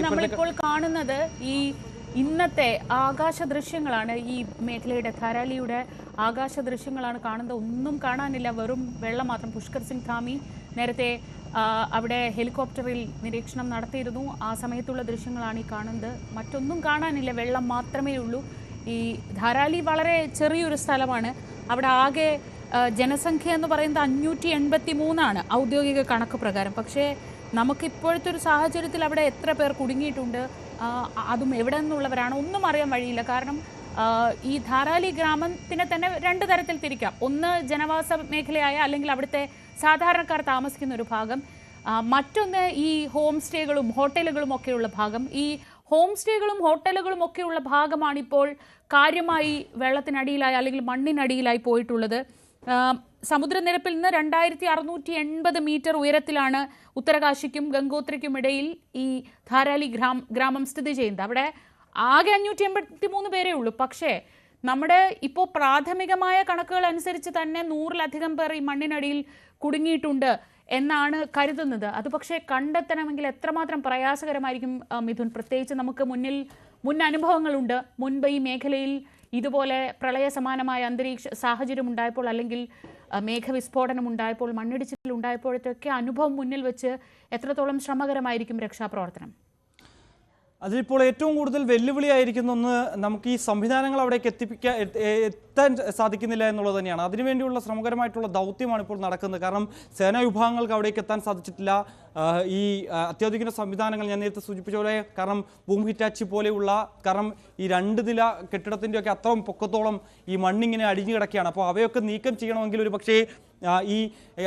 നമ്മളിപ്പോൾ കാണുന്നത് ഈ ഇന്നത്തെ ആകാശ ദൃശ്യങ്ങളാണ്. ഈ മേഖലയുടെ ധാരാലിയുടെ ആകാശ ദൃശ്യങ്ങളാണ് കാണുന്നത്. ഒന്നും കാണാനില്ല, വെറും വെള്ളം മാത്രം. പുഷ്കർ സിംഗ് ധാമി നേരത്തെ അവിടെ ഹെലികോപ്റ്ററിൽ നിരീക്ഷണം നടത്തിയിരുന്നു. ആ സമയത്തുള്ള ദൃശ്യങ്ങളാണ് ഈ കാണുന്നത്. മറ്റൊന്നും കാണാനില്ല, വെള്ളം മാത്രമേ ഉള്ളൂ. ഈ ധാരാലി വളരെ ചെറിയൊരു സ്ഥലമാണ്. അവിടെ ആകെ ജനസംഖ്യ എന്ന് പറയുന്നത് 583 ഔദ്യോഗിക കണക്ക് പ്രകാരം. പക്ഷേ നമുക്കിപ്പോഴത്തെ ഒരു സാഹചര്യത്തിൽ അവിടെ എത്ര പേർ കുടുങ്ങിയിട്ടുണ്ട്, അതും എവിടെ നിന്നുള്ളവരാണ്, ഒന്നും അറിയാൻ വഴിയില്ല. കാരണം ഈ ധാരാലി ഗ്രാമത്തിനെ തന്നെ രണ്ട് തരത്തിൽ തിരിക്കാം. ഒന്ന് ജനവാസ മേഖലയായ അല്ലെങ്കിൽ അവിടുത്തെ സാധാരണക്കാർ താമസിക്കുന്ന ഒരു ഭാഗം, മറ്റൊന്ന് ഈ ഹോം സ്റ്റേകളും ഹോട്ടലുകളും ഒക്കെയുള്ള ഭാഗം. ഈ ഹോം സ്റ്റേകളും ഹോട്ടലുകളും ഒക്കെയുള്ള ഭാഗമാണിപ്പോൾ കാര്യമായി വെള്ളത്തിനടിയിലായി അല്ലെങ്കിൽ മണ്ണിനടിയിലായി പോയിട്ടുള്ളത്. സമുദ്രനിരപ്പിൽ നിന്ന് 2680 മീറ്റർ ഉയരത്തിലാണ് ഉത്തരകാശിക്കും ഗംഗോത്രിക്കും ഇടയിൽ ഈ ധാരാലി ഗ്രാമം സ്ഥിതി ചെയ്യുന്നത്. അവിടെ ആകെ 583 പേരേ ഉള്ളൂ. പക്ഷേ നമ്മുടെ ഇപ്പോൾ പ്രാഥമികമായ കണക്കുകൾ അനുസരിച്ച് തന്നെ 100-ലധികം പേർ ഈ മണ്ണിനടിയിൽ കുടുങ്ങിയിട്ടുണ്ട് എന്നാണ് കരുതുന്നത്. അത് പക്ഷേ കണ്ടെത്തണമെങ്കിൽ എത്രമാത്രം പ്രയാസകരമായിരിക്കും മിഥുൻ? പ്രത്യേകിച്ച് നമുക്ക് മുൻ അനുഭവങ്ങളുണ്ട്. മുൻപ് ഈ മേഖലയിൽ ഇതുപോലെ പ്രളയ സമാനമായ അന്തരീക്ഷ സാഹചര്യം ഉണ്ടായപ്പോൾ അല്ലെങ്കിൽ മേഘവിസ്ഫോടനം ഉണ്ടായപ്പോൾ മണ്ണിടിച്ചിൽ ഉണ്ടായപ്പോഴത്തൊക്കെ അനുഭവം മുന്നിൽ വെച്ച് എത്രത്തോളം ശ്രമകരമായിരിക്കും രക്ഷാപ്രവർത്തനം? അതിലിപ്പോൾ ഏറ്റവും കൂടുതൽ വെല്ലുവിളിയായിരിക്കുന്ന ഒന്ന്, നമുക്ക് ഈ സംവിധാനങ്ങൾ അവിടേക്ക് എത്താൻ സാധിക്കുന്നില്ല എന്നുള്ളത് തന്നെയാണ്. അതിനുവേണ്ടിയുള്ള ശ്രമകരമായിട്ടുള്ള ദൗത്യമാണ് ഇപ്പോൾ നടക്കുന്നത്. കാരണം സേനാ വിഭാഗങ്ങൾക്ക് അവിടേക്ക് എത്താൻ സാധിച്ചിട്ടില്ല. ഈ അത്യാധുനിക സംവിധാനങ്ങൾ ഞാൻ നേരത്തെ സൂചിപ്പിച്ച പോലെ, കാരണം ബൂം ഹിറ്റാച്ചി പോലെയുള്ള, കാരണം ഈ 2 നില കെട്ടിടത്തിൻ്റെയൊക്കെ അത്രയും പൊക്കത്തോളം ഈ മണ്ണിങ്ങനെ അടിഞ്ഞു കിടക്കുകയാണ്. അപ്പോൾ അവയൊക്കെ നീക്കം ചെയ്യണമെങ്കിൽ ഒരു പക്ഷേ ഈ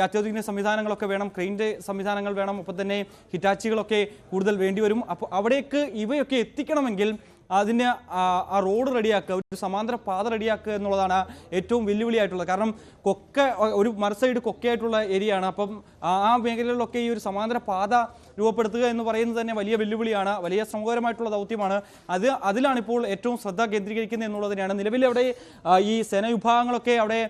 അത്യാധുനിക സംവിധാനങ്ങളൊക്കെ വേണം, ക്രെയിൻ്റെ സംവിധാനങ്ങൾ വേണം, ഒപ്പം തന്നെ ഹിറ്റാച്ചികളൊക്കെ കൂടുതൽ വേണ്ടിവരും. അപ്പോൾ അവിടേക്ക് ഇവയൊക്കെ എത്തിക്കണമെങ്കിൽ അതിന് ആ റോഡ് റെഡിയാക്കുക, ഒരു സമാന്തര പാത റെഡിയാക്കുക എന്നുള്ളതാണ് ഏറ്റവും വെല്ലുവിളിയായിട്ടുള്ളത്. കാരണം ഒരു മറുസൈഡ് കൊക്കയായിട്ടുള്ള ഏരിയയാണ്. അപ്പം ആ മേഖലകളിലൊക്കെ ഈ ഒരു സമാന്തര പാത രൂപപ്പെടുത്തുക എന്ന് പറയുന്നത് തന്നെ വലിയ വെല്ലുവിളിയാണ്, വലിയ ശ്രമകരമായിട്ടുള്ള ദൗത്യമാണ്. അതിലാണ് ഇപ്പോൾ ഏറ്റവും ശ്രദ്ധ കേന്ദ്രീകരിക്കുന്നത് എന്നുള്ളത് തന്നെയാണ്. നിലവിൽ അവിടെ ഈ സേനാ വിഭാഗങ്ങളൊക്കെ അവിടെ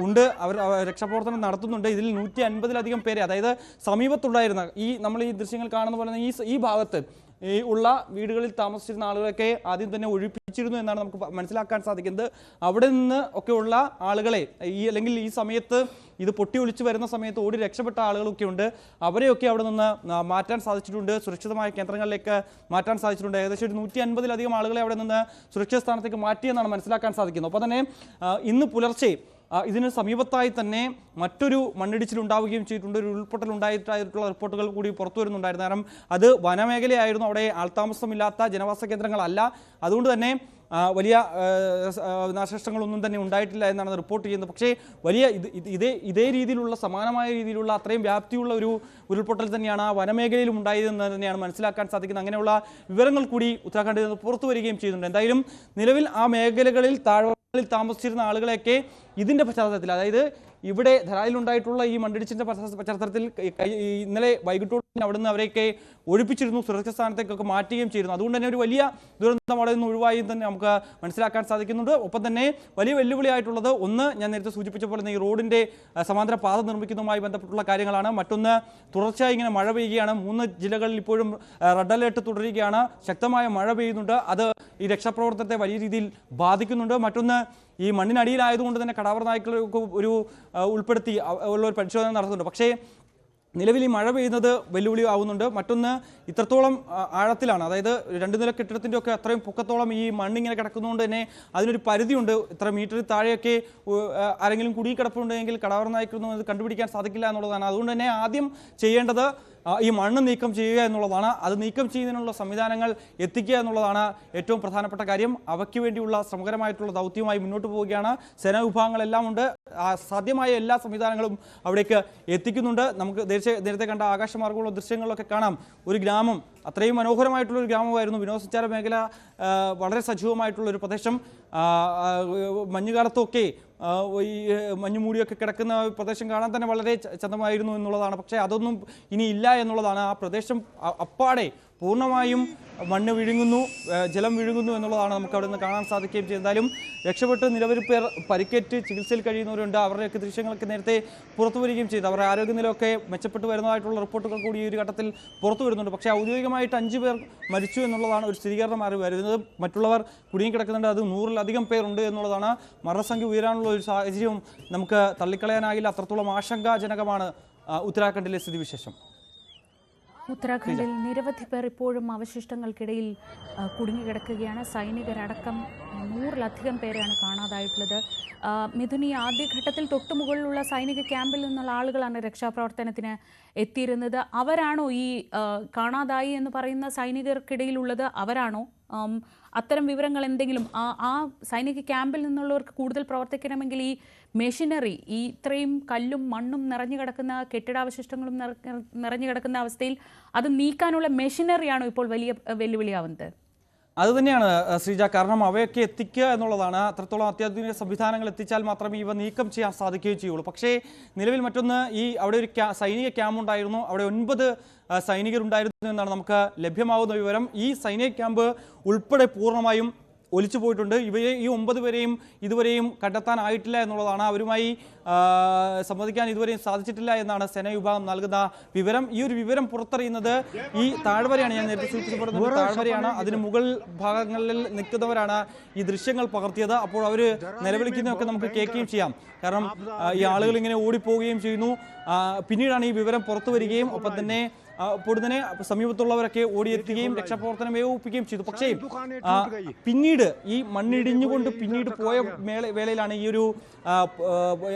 ഉണ്ട്, അവർ രക്ഷാപ്രവർത്തനം നടത്തുന്നുണ്ട്. ഇതിൽ 150-ലധികം പേരെ, അതായത് സമീപത്തുണ്ടായിരുന്ന നമ്മൾ ഈ ദൃശ്യങ്ങൾ കാണുന്ന പോലെ ഈ ഭാഗത്ത് ഉള്ള വീടുകളിൽ താമസിച്ചിരുന്ന ആളുകളൊക്കെ ആദ്യം തന്നെ ഒഴിപ്പിച്ചിരുന്നു എന്നാണ് നമുക്ക് മനസ്സിലാക്കാൻ സാധിക്കുന്നത്. അവിടെ നിന്ന് ഒക്കെയുള്ള ആളുകളെ അല്ലെങ്കിൽ ഈ സമയത്ത് ഇത് പൊട്ടി ഒലിച്ചു വരുന്ന സമയത്ത് ഓടി രക്ഷപ്പെട്ട ആളുകളൊക്കെ ഉണ്ട്. അവരെയൊക്കെ അവിടെ നിന്ന് മാറ്റാൻ സാധിച്ചിട്ടുണ്ട്, സുരക്ഷിതമായ കേന്ദ്രങ്ങളിലേക്ക് മാറ്റാൻ സാധിച്ചിട്ടുണ്ട്. ഏകദേശം ഒരു 150-ലധികം ആളുകളെ അവിടെ നിന്ന് സുരക്ഷിത സ്ഥാനത്തേക്ക് മാറ്റിയെന്നാണ് മനസ്സിലാക്കാൻ സാധിക്കുന്നത്. അപ്പോൾ തന്നെ ഇന്ന് പുലർച്ചെ ഇതിന് സമീപത്തായി തന്നെ മറ്റൊരു മണ്ണിടിച്ചിലുണ്ടാവുകയും ചെയ്തിട്ടുണ്ട്. ഒരു ഉരുൾപൊട്ടൽ ഉണ്ടായിട്ടുള്ള റിപ്പോർട്ടുകൾ കൂടി പുറത്തു വരുന്നുണ്ടായിരുന്നു. കാരണം അത് വനമേഖലയായിരുന്നു, അവിടെ ആൾതാമസമില്ലാത്ത ജനവാസ കേന്ദ്രങ്ങളല്ല. അതുകൊണ്ട് തന്നെ വലിയ നാശനഷ്ടങ്ങളൊന്നും തന്നെ ഉണ്ടായിട്ടില്ല എന്നാണ് റിപ്പോർട്ട് ചെയ്യുന്നത്. പക്ഷേ വലിയ ഇതേ രീതിയിലുള്ള സമാനമായ രീതിയിലുള്ള അത്രയും വ്യാപ്തിയുള്ള ഒരു ഉരുൾപൊട്ടൽ തന്നെയാണ് ആ വനമേഖലയിലും ഉണ്ടായതെന്ന് തന്നെയാണ് മനസ്സിലാക്കാൻ സാധിക്കുന്നത്. അങ്ങനെയുള്ള വിവരങ്ങൾ കൂടി ഉത്തരാഖണ്ഡിൽ നിന്ന് പുറത്തു വരികയും ചെയ്യുന്നുണ്ട്. എന്തായാലും നിലവിൽ ആ മേഖലകളിൽ താഴ്വരകളിൽ താമസിച്ചിരുന്ന ആളുകളെയൊക്കെ ഇതിൻ്റെ പശ്ചാത്തലത്തിൽ, അതായത് ഇവിടെ ധരാലിലുണ്ടായിട്ടുള്ള ഈ മണ്ണിടിച്ചിലിൻ്റെ പശ്ചാത്തലത്തിൽ ഇന്നലെ വൈകിട്ടോടെ അവിടെ നിന്ന് അവരെയൊക്കെ ഒഴിപ്പിച്ചിരുന്നു, സുരക്ഷിത സ്ഥാനത്തേക്കൊക്കെ മാറ്റുകയും ചെയ്തിരുന്നു. അതുകൊണ്ട് തന്നെ ഒരു വലിയ ദുരന്തം അവിടെ നിന്ന് ഒഴിവായി തന്നെ നമുക്ക് മനസ്സിലാക്കാൻ സാധിക്കുന്നുണ്ട്. ഒപ്പം തന്നെ വലിയ വെല്ലുവിളിയായിട്ടുള്ളത്, ഒന്ന് ഞാൻ നേരത്തെ സൂചിപ്പിച്ച പോലെ ഈ റോഡിൻ്റെ സമാന്തര പാത നിർമ്മിക്കുന്നതുമായി ബന്ധപ്പെട്ടുള്ള കാര്യങ്ങളാണ്. മറ്റൊന്ന് തുടർച്ചയായി ഇങ്ങനെ മഴ പെയ്യുകയാണ്. 3 ജില്ലകളിൽ ഇപ്പോഴും റെഡ് അലേർട്ട് തുടരുകയാണ്. ശക്തമായ മഴ പെയ്യുന്നുണ്ട്. അത് ഈ രക്ഷാപ്രവർത്തനത്തെ വലിയ രീതിയിൽ ബാധിക്കുന്നുണ്ട്. മറ്റൊന്ന് ഈ മണ്ണിനടിയിലായതുകൊണ്ട് തന്നെ കടാവർ നായ്ക്കളൊക്കെ ഉൾപ്പെടുത്തി ഉള്ള ഒരു പരിശോധന നടത്തുന്നുണ്ട്. പക്ഷേ നിലവിൽ ഈ മഴ പെയ്യുന്നത് വെല്ലുവിളി ആവുന്നുണ്ട്. മറ്റൊന്ന് ഇത്രത്തോളം ആഴത്തിലാണ്, അതായത് 2 നില കെട്ടിടത്തിൻ്റെ ഒക്കെ അത്രയും പൊക്കത്തോളം ഈ മണ്ണിങ്ങനെ കിടക്കുന്നതുകൊണ്ട് തന്നെ അതിനൊരു പരിധിയുണ്ട്. ഇത്ര മീറ്ററിൽ താഴെയൊക്കെ ആരെങ്കിലും കുടുങ്ങിക്കിടപ്പുണ്ടെങ്കിൽ കടാവർ നായ്ക്കളൊന്നും അത് കണ്ടുപിടിക്കാൻ സാധിക്കില്ല എന്നുള്ളതാണ്. അതുകൊണ്ട് തന്നെ ആദ്യം ചെയ്യേണ്ടത് ഈ മണ്ണ് നീക്കം ചെയ്യുക എന്നുള്ളതാണ്. അത് നീക്കം ചെയ്യുന്നതിനുള്ള സംവിധാനങ്ങൾ എത്തിക്കുക എന്നുള്ളതാണ് ഏറ്റവും പ്രധാനപ്പെട്ട കാര്യം. അവയ്ക്ക് വേണ്ടിയുള്ള ശ്രമകരമായിട്ടുള്ള ദൗത്യവുമായി മുന്നോട്ട് പോവുകയാണ്. സേനാ വിഭാഗങ്ങളെല്ലാം ഉണ്ട്, സാധ്യമായ എല്ലാ സംവിധാനങ്ങളും അവിടേക്ക് എത്തിക്കുന്നുണ്ട്. നമുക്ക് നേരത്തെ കണ്ട ആകാശമാർഗമുള്ള ദൃശ്യങ്ങളിലൊക്കെ കാണാം. ഒരു ഗ്രാമം, അത്രയും മനോഹരമായിട്ടുള്ളൊരു ഗ്രാമമായിരുന്നു. വിനോദസഞ്ചാര മേഖല വളരെ സജീവമായിട്ടുള്ളൊരു പ്രദേശം. മഞ്ഞുകാലത്തൊക്കെ ഈ മഞ്ഞുമൂടിയൊക്കെ കിടക്കുന്ന പ്രദേശം കാണാൻ തന്നെ വളരെ ചന്തമായിരുന്നു എന്നുള്ളതാണ്. പക്ഷേ അതൊന്നും ഇനി ഇല്ല എന്നുള്ളതാണ്. ആ പ്രദേശം അപ്പാടെ പൂർണ്ണമായും മണ്ണ് വിഴുങ്ങുന്നു, ജലം വിഴുങ്ങുന്നു എന്നുള്ളതാണ് നമുക്ക് അവിടെ നിന്ന് കാണാൻ സാധിക്കുകയും ചെയ്യും. എന്തായാലും രക്ഷപ്പെട്ട് നിരവധി പേർ പരിക്കേറ്റ് ചികിത്സയിൽ കഴിയുന്നവരുണ്ട്. അവരുടെയൊക്കെ ദൃശ്യങ്ങളൊക്കെ നേരത്തെ പുറത്തു വരികയും ചെയ്തു. അവരുടെ ആരോഗ്യനിലയൊക്കെ മെച്ചപ്പെട്ടു വരുന്നതായിട്ടുള്ള റിപ്പോർട്ടുകൾ കൂടി ഈ ഒരു ഘട്ടത്തിൽ പുറത്തു വരുന്നുണ്ട്. പക്ഷേ ഔദ്യോഗികമായിട്ട് 5 പേർ മരിച്ചു എന്നുള്ളതാണ് ഒരു സ്ഥിരീകരണം വരുന്നത്. മറ്റുള്ളവർ കുടുങ്ങിക്കിടക്കുന്നുണ്ട്. അത് 100-ലധികം പേരുണ്ട് എന്നുള്ളതാണ്. മരണസംഖ്യ ഉയരാനുള്ള ഒരു സാഹചര്യവും നമുക്ക് തള്ളിക്കളയാനാകില്ല. അത്രത്തോളം ആശങ്കാജനകമാണ് ഉത്തരാഖണ്ഡിലെ സ്ഥിതിവിശേഷം. ഉത്തരാഖണ്ഡിൽ നിരവധി പേർ ഇപ്പോഴും അവശിഷ്ടങ്ങൾക്കിടയിൽ കുടുങ്ങിക്കിടക്കുകയാണ്. സൈനികരടക്കം 100-ലധികം പേരെയാണ് കാണാതായിട്ടുള്ളത്. മിഥുൻ, ഈ ആദ്യഘട്ടത്തിൽ തൊട്ടുമുകളിലുള്ള സൈനിക ക്യാമ്പിൽ നിന്നുള്ള ആളുകളാണ് രക്ഷാപ്രവർത്തനത്തിന് എത്തിയിരുന്നത്. അവരാണോ ഈ കാണാതായി എന്ന് പറയുന്ന സൈനികർക്കിടയിലുള്ളത്? അവരാണോ? അത്തരം വിവരങ്ങൾ എന്തെങ്കിലും ആ സൈനിക ക്യാമ്പിൽ നിന്നുള്ളവർക്ക് കൂടുതൽ പ്രവർത്തിക്കണമെങ്കിൽ ഈ മെഷീനറി, ഈ ഇത്രയും കല്ലും മണ്ണും നിറഞ്ഞു കിടക്കുന്ന കെട്ടിടാവശിഷ്ടങ്ങളും നിറഞ്ഞു കിടക്കുന്ന അവസ്ഥയിൽ അത് നീക്കാനുള്ള മെഷീനറിയാണോ ഇപ്പോൾ വലിയ വെല്ലുവിളിയാവുന്നത്? അതുതന്നെയാണ് ശ്രീജ. കാരണം അവയൊക്കെ എത്തിക്കുക എന്നുള്ളതാണ്. അത്രത്തോളം അത്യാധുനിക സംവിധാനങ്ങൾ എത്തിച്ചാൽ മാത്രമേ ഇവ നീക്കം ചെയ്യാൻ സാധിക്കുകയും ചെയ്യുള്ളൂ. പക്ഷേ നിലവിൽ മറ്റൊന്ന്, അവിടെ ഒരു സൈനിക ക്യാമ്പ് ഉണ്ടായിരുന്നു. അവിടെ 9 സൈനികരുണ്ടായിരുന്നു എന്നാണ് നമുക്ക് ലഭ്യമാകുന്ന വിവരം. ഈ സൈനിക ക്യാമ്പ് ഉൾപ്പെടെ പൂർണ്ണമായും ഒലിച്ചു പോയിട്ടുണ്ട്. ഈ 9 പേരെയും ഇതുവരെയും കണ്ടെത്താനായിട്ടില്ല എന്നുള്ളതാണ്. അവരുമായി സംവദിക്കാൻ ഇതുവരെയും സാധിച്ചിട്ടില്ല എന്നാണ് സേനാ വിഭാഗം നൽകുന്ന വിവരം. ഈ ഒരു വിവരം പുറത്തറിയുന്നത് ഈ താഴ്വരയാണ്. ഞാൻ നേരത്തെ സൂചിപ്പിച്ചപ്പെടുന്നത് താഴ്വരയാണ്. അതിന് മുകൾ ഭാഗങ്ങളിൽ നിൽക്കുന്നവരാണ് ഈ ദൃശ്യങ്ങൾ പകർത്തിയത്. അപ്പോൾ അവർ നിലവിളിക്കുന്നതൊക്കെ നമുക്ക് കേൾക്കുകയും ചെയ്യാം. കാരണം ഈ ആളുകൾ ഇങ്ങനെ ഓടിപ്പോവുകയും ചെയ്യുന്നു. പിന്നീടാണ് ഈ വിവരം പുറത്തു വരികയും ഒപ്പം തന്നെ പൊടുന്നനെ സമീപത്തുള്ളവരൊക്കെ ഓടിയെത്തുകയും രക്ഷാപ്രവർത്തനം ഏകോപിപ്പിക്കുകയും ചെയ്തു. പക്ഷേ പിന്നീട് ഈ മണ്ണിടിഞ്ഞുകൊണ്ട് പിന്നീട് പോയ വേളയിലാണ് ഈ ഒരു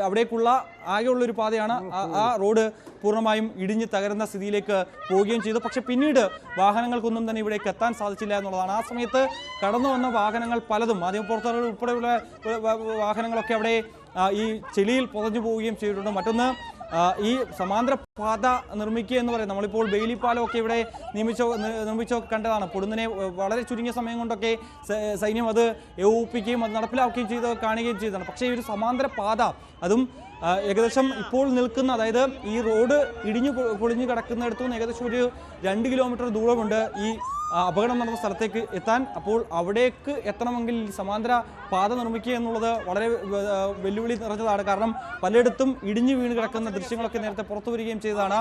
അവിടേക്കുള്ള ആകെയുള്ളൊരു പാതയാണ്. ആ റോഡ് പൂർണ്ണമായും ഇടിഞ്ഞ് തകരുന്ന സ്ഥിതിയിലേക്ക് പോവുകയും ചെയ്തു. പക്ഷേ പിന്നീട് വാഹനങ്ങൾക്കൊന്നും തന്നെ ഇവിടേക്ക് എത്താൻ സാധിച്ചില്ല എന്നുള്ളതാണ്. ആ സമയത്ത് കടന്നു വന്ന വാഹനങ്ങൾ പലതും, മാധ്യമപ്രവർത്തകർ ഉൾപ്പെടെയുള്ള വാഹനങ്ങളൊക്കെ അവിടെ ഈ ചെളിയിൽ പുതഞ്ഞു പോവുകയും ചെയ്തിട്ടുണ്ട്. മറ്റൊന്ന്, ഈ സമാന്തര പാത നിർമ്മിക്കുക എന്ന് പറയുന്നത്, നമ്മളിപ്പോൾ ബെയിലി പാലമൊക്കെ ഇവിടെ നിർമ്മിച്ചോ കണ്ടതാണ്. പൊടുന്നനെ വളരെ ചുരുങ്ങിയ സമയം കൊണ്ടൊക്കെ സൈന്യം അത് ഏകോപിപ്പിക്കുകയും അത് നടപ്പിലാക്കുകയും കാണുകയും ചെയ്തതാണ്. പക്ഷേ ഈ ഒരു സമാന്തര പാത, അതും ഏകദേശം ഇപ്പോൾ നിൽക്കുന്ന, അതായത് ഈ റോഡ് ഇടിഞ്ഞു പൊളിഞ്ഞു കിടക്കുന്നിടത്തു നിന്ന് ഏകദേശം ഒരു 2 കിലോമീറ്റർ ദൂരമുണ്ട് ഈ അപകടം നടന്ന സ്ഥലത്തേക്ക് എത്താൻ. അപ്പോൾ അവിടേക്ക് എത്തണമെങ്കിൽ സമാന്തര പാത നിർമ്മിക്കുക എന്നുള്ളത് വളരെ വെല്ലുവിളി നിറഞ്ഞതാണ്. കാരണം പലയിടത്തും ഇടിഞ്ഞു വീണ് കിടക്കുന്ന ദൃശ്യങ്ങളൊക്കെ നേരത്തെ പുറത്തു വരികയും ചെയ്തതാണ്.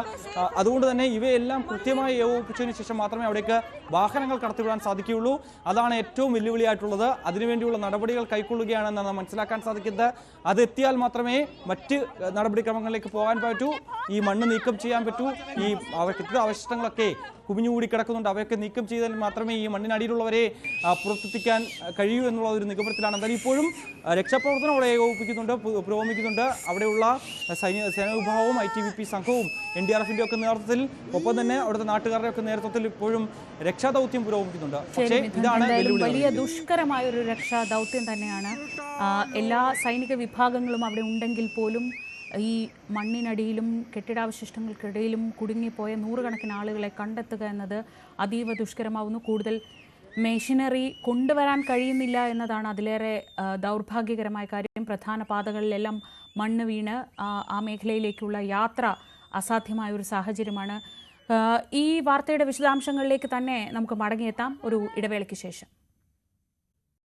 അതുകൊണ്ട് തന്നെ ഇവയെല്ലാം കൃത്യമായി ഏകോപിപ്പിച്ചതിന് ശേഷം മാത്രമേ അവിടേക്ക് വാഹനങ്ങൾ കടത്തിവിടാൻ സാധിക്കുകയുള്ളൂ. അതാണ് ഏറ്റവും വെല്ലുവിളിയായിട്ടുള്ളത്. അതിനുവേണ്ടിയുള്ള നടപടികൾ കൈക്കൊള്ളുകയാണെന്നാണ് മനസ്സിലാക്കാൻ സാധിക്കുന്നത്. അതെത്തിയാൽ മാത്രമേ മറ്റ് നടപടിക്രമങ്ങളിലേക്ക് പോകാൻ പറ്റൂ, ഈ മണ്ണ് നീക്കം ചെയ്യാൻ പറ്റൂ. ഈ കെട്ടിട അവശിഷ്ടങ്ങളൊക്കെ കുമിഞ്ഞുകൂടി കിടക്കുന്നുണ്ട്. അവയൊക്കെ നീക്കം ചെയ്താൽ മാത്രമേ ഈ മണ്ണിനടിയിലുള്ളവരെ പുറത്തെത്തിക്കാൻ കഴിയൂ എന്നുള്ള ഒരു നിഗമനത്തിലാണ്. എന്തായാലും ഇപ്പോഴും രക്ഷാപ്രവർത്തനം അവിടെ ഏകോപിപ്പിക്കുന്നുണ്ട്, പുരോഗമിക്കുന്നുണ്ട്. അവിടെയുള്ള സേനാ വിഭാഗവും ITBP സംഘവും NDRFിന്റെ ഒക്കെ നേതൃത്വത്തിൽ, ഒപ്പം തന്നെ അവിടുത്തെ നാട്ടുകാരുടെ ഒക്കെ നേതൃത്വത്തിൽ ഇപ്പോഴും രക്ഷാദൗത്യം പുരോഗമിക്കുന്നുണ്ട്. പക്ഷേ ഇതാണ് വലിയ ദുഷ്കരമായ ഒരു രക്ഷാദൗത്യം തന്നെയാണ്. എല്ലാ സൈനിക വിഭാഗങ്ങളും അവിടെ ഉണ്ടെങ്കിൽ പോലും ഈ മണ്ണിനടിയിലും കെട്ടിടാവശിഷ്ടങ്ങൾക്കിടയിലും കുടുങ്ങിപ്പോയ 100 ആളുകളെ കണ്ടെത്തുക എന്നത് അതീവ ദുഷ്കരമാവുന്നു. കൂടുതൽ മെഷീനറി കൊണ്ടുവരാൻ കഴിയുന്നില്ല എന്നതാണ് അതിലേറെ ദൗർഭാഗ്യകരമായ കാര്യം. പ്രധാന പാതകളിലെല്ലാം മണ്ണ് വീണ് ആ മേഖലയിലേക്കുള്ള യാത്ര അസാധ്യമായ ഒരു സാഹചര്യമാണ്. ഈ വാർത്തയുടെ വിശദാംശങ്ങളിലേക്ക് തന്നെ നമുക്ക് മടങ്ങിയെത്താം ഒരു ഇടവേളയ്ക്ക് ശേഷം.